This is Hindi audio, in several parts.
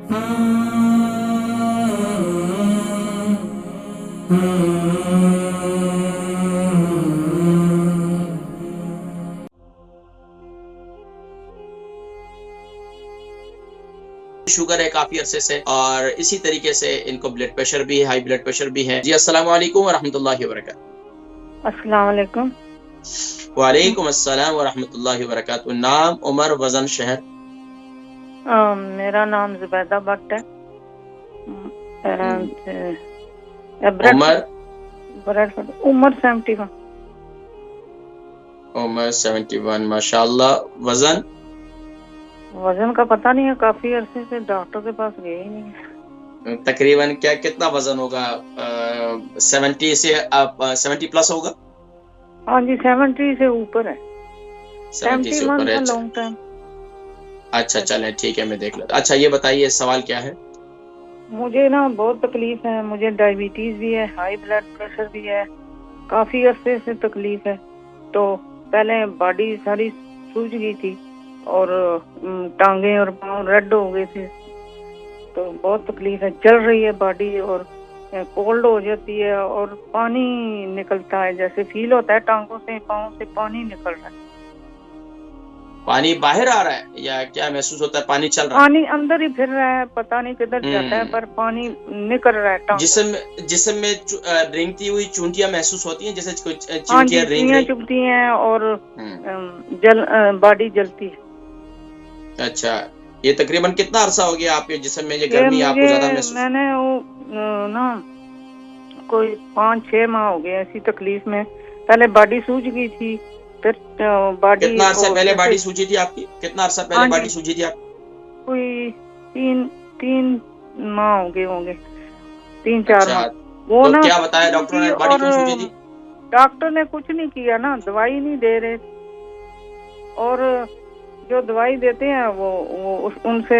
शुगर है काफी अरसे से, और इसी तरीके से इनको ब्लड प्रेशर भी है, हाई ब्लड प्रेशर भी है। जी अस्सलाम वालेकुम व रहमतुल्लाहि व बरकातहू। अस्सलाम वालेकुम। वालेकुम अस्सलाम व रहमतुल्लाहि व बरकातहू। नाम, उम्र, वजन, शहर? मेरा नाम जुबैदा भट्ट है। उम्र 71। उम्र 71 माशाल्लाह। वजन? वजन का पता नहीं है, काफी अरसे से डॉक्टर के पास गए ही नहीं है। तकरीबन क्या कितना वजन होगा? 70 से 70 प्लस होगा? हाँ जी, 70 से ऊपर है। 70 से ऊपर है। Long time. अच्छा चलें ठीक है, मैं देख लेता। अच्छा ये बताइए सवाल क्या है? मुझे ना बहुत तकलीफ है, मुझे डायबिटीज भी है, हाई ब्लड प्रेशर भी है, काफी अरसे से तकलीफ है। तो पहले बॉडी सारी सूज गई थी और टांगे और पाँव रेड हो गए थे, तो बहुत तकलीफ है। जल रही है बॉडी और कोल्ड हो जाती है और पानी निकलता है, जैसे फील होता है टांगों से पाँव से पानी निकल रहा है। पानी बाहर आ रहा है या क्या महसूस होता है? पानी चल रहा है? पानी अंदर ही फिर रहा है, पता नहीं किधर जाता है, पर पानी निकल रहा है। जिस्म में रेंगती हुई चूंटियां महसूस होती हैं, जैसे चूंटियां रेंग चुभती हैं और बॉडी जलती है। अच्छा, ये तकरीबन कितना अरसा हो गया आपके जिस्म में ये गर्मी आपको ज्यादा महसूस? मैंने वो ना कोई 5-6 माह हो गए ऐसी तकलीफ में। पहले बॉडी सूज गई थी, फिर बॉडी। कितना अरसा पहले बॉडी सूजी थी आपकी? कितना अरसा पहले बॉडी सूजी थी आपकी? कोई 3 माह हो गए होंगे, 3-4 माह। वो तो ना क्या बताया डॉक्टर ने, बॉडी क्यों सूजी थी? डॉक्टर ने कुछ नहीं किया ना, दवाई नहीं दे रहे, और जो दवाई देते हैं वो उनसे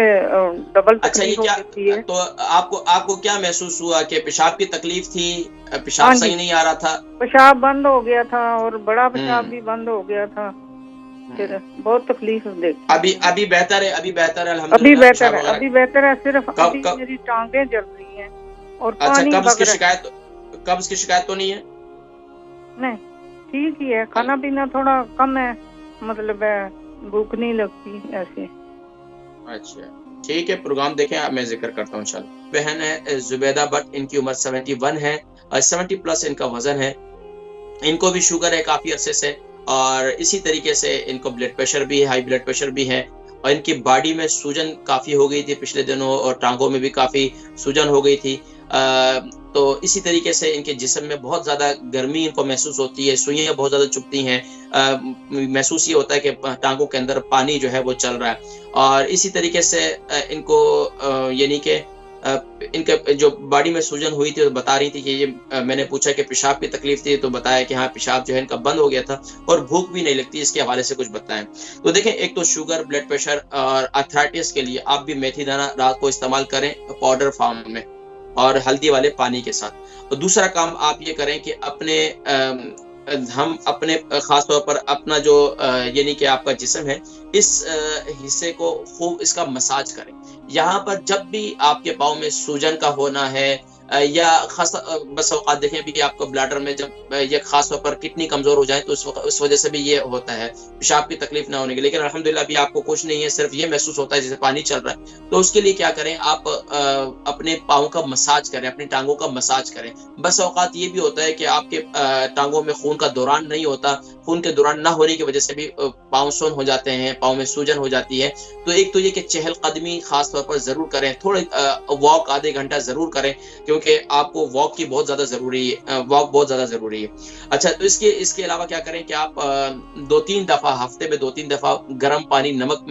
डबल तकलीफ होती है। तो आपको क्या महसूस हुआ कि पेशाब की तकलीफ थी? पेशाब सही नहीं आ रहा था? पेशाब बंद हो गया था और बड़ा पेशाब भी बंद हो गया था, फिर बहुत तकलीफ देखी। अभी बेहतर है? अभी बेहतर है अल्हम्दुलिल्लाह। अभी बेहतर है। सिर्फ अभी मेरी टांगें जल रही हैं और पानी कब्ज की शिकायत तो नहीं है? नहीं, ठीक ही है। खाना पीना थोड़ा कम है, मतलब भूख नहीं लगती ऐसे। अच्छा ठीक है, प्रोग्राम देखें, मैं जिक्र करता हूँ इंशाल्लाह। बहन है जुबैदा भट्ट, इनकी उम्र 71 है और 70 प्लस इनका वजन है। इनको भी शुगर है काफी अरसे से, और इसी तरीके से इनको ब्लड प्रेशर भी है, हाई ब्लड प्रेशर भी है, और इनकी बॉडी में सूजन काफी हो गई थी पिछले दिनों, और टांगों में भी काफी सूजन हो गई थी। तो इसी तरीके से इनके जिस्म में बहुत ज्यादा गर्मी इनको महसूस होती है, सुइयां बहुत ज्यादा चुभती हैं, महसूस ये होता है कि टांगों के अंदर पानी जो है वो चल रहा है। और इसी तरीके से इनको यानी कि इनके जो बॉडी में सूजन हुई थी तो बता रही थी कि ये मैंने पूछा कि पेशाब की तकलीफ थी, तो बताया कि हाँ पेशाब जो है इनका बंद हो गया था और भूख भी नहीं लगती। इसके हवाले से कुछ बताएं। तो देखें, एक तो शुगर, ब्लड प्रेशर और आर्थराइटिस के लिए आप भी मेथी दाना रात को इस्तेमाल करें पाउडर फॉर्म में और हल्दी वाले पानी के साथ। तो दूसरा काम आप ये करें कि हम अपने खास तौर पर अपना जो यानी कि आपका जिस्म है, इस हिस्से को खूब इसका मसाज करें। यहाँ पर जब भी आपके पाँव में सूजन का होना है या खास बस औकात देखें भी कि आपको ब्लैडर में जब ये खास तौर पर किडनी कमजोर हो जाए तो उस वजह से भी ये होता है, पेशाब की तकलीफ ना होने की। लेकिन अल्हम्दुलिल्लाह अभी आपको कुछ नहीं है, सिर्फ ये महसूस होता है जैसे पानी चल रहा है। तो उसके लिए क्या करें, आप अपने पाँव का मसाज करें, अपनी टांगों का मसाज करें। बस औकात ये भी होता है कि आपके टांगों में खून का दौरान नहीं होता, खून के दौरान ना होने की वजह से भी पाँव सुन्न हो जाते हैं, पाँव में सूजन हो जाती है। तो एक तो ये कि चहलकदमी खास तौर पर जरूर करें, थोड़े वॉक आधे घंटा जरूर करें, क्योंकि आपको वॉक की बहुत ज्यादा जरूरी है, वॉक बहुत ज्यादा जरूरी है। अच्छा, तो इसके अलावा क्या करें कि आप 2-3 दफा हफ्ते में 2-3 दफा गर्म पानी, नमक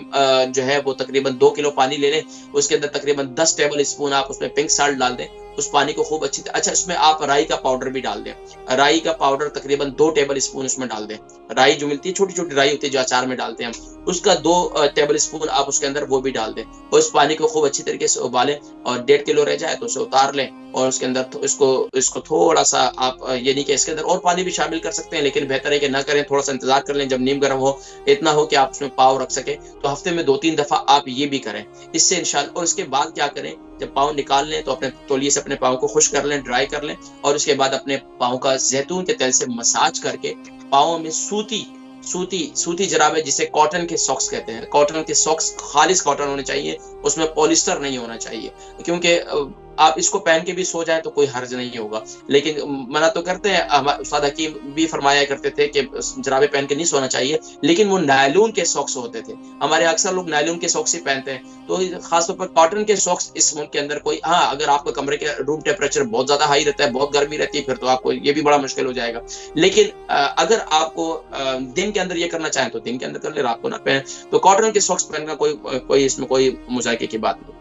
जो है वो तकरीबन 2 किलो पानी ले लें, उसके अंदर तकरीबन 10 टेबल स्पून आप उसमें पिंक साल्ट डाल दें, उस पानी को खूब अच्छी अच्छा इसमें आप राई का पाउडर भी डाल दें, राई का पाउडर तकरीबन 2 टेबल स्पून उसमें डाल दें। राई जो मिलती है, छोटी छोटी राई होती है जो अचार में डालते हैं हम, उसका 2 टेबल स्पून आप उसके अंदर वो भी डाल दें, और उस पानी को खूब अच्छी तरीके से उबालें, और 1.5 किलो रह जाए तो उसे उतार लें और उसके अंदर इसको थोड़ा सा आप ये नहीं कि इसके अंदर और पानी भी शामिल कर सकते हैं, लेकिन बेहतर है कि ना करें, थोड़ा सा इंतजार कर लें जब नीम गर्म हो, इतना हो कि आप उसमें पाँव रख सके। तो हफ्ते में 2-3 दफा आप ये भी करें, इससे इंशाल्लाह। और उसके बाद क्या करें, जब पाँव निकाल लें तो अपने तौलिए से अपने पाँव को खुश कर लें, ड्राई कर लें, और उसके बाद अपने पाँव का जैतून के तेल से मसाज करके पाँव में सूती जराबे, जिसे कॉटन के सॉक्स कहते हैं, कॉटन के सॉक्स खालिस कॉटन होने चाहिए, उसमें पॉलिस्टर नहीं होना चाहिए, क्योंकि आप इसको पहन के भी सो जाए तो कोई हर्ज नहीं होगा। लेकिन मना तो करते हैं, उस्ताद हकीम भी फरमाया करते थे कि जराबे पहन के नहीं सोना चाहिए, लेकिन वो नायलून के सॉक्स होते थे। हमारे अक्सर लोग नायलून के सॉक्स ही पहनते हैं, तो खासतौर पर कॉटन के सॉक्स इस मुल्क के अंदर कोई, हाँ अगर आपका कमरे के रूम टेम्परेचर बहुत ज्यादा हाई रहता है, बहुत गर्मी रहती है, फिर तो आपको ये भी बड़ा मुश्किल हो जाएगा। लेकिन अगर आपको दिन के अंदर ये करना चाहें तो दिन के अंदर कर ले, रात को ना पहन। तो कॉटन के सॉक्स पहनना कोई इसमें कोई मुजाहिके की बात नहीं।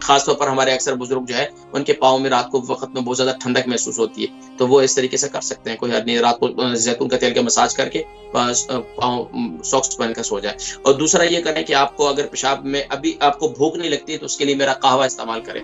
खासतौर पर हमारे अक्सर बुजुर्ग जो है, उनके पाँव में रात को वक्त में बहुत ज्यादा ठंडक महसूस होती है, तो वो इस तरीके से कर सकते हैं, कोई हद नहीं, रात को जैतून का तेल के मसाज करके पाँव सॉक्स पहनकर सो जाए। और दूसरा ये करें कि आपको अगर पेशाब में अभी आपको भूख नहीं लगती है तो उसके लिए मेरा कहवा इस्तेमाल करें।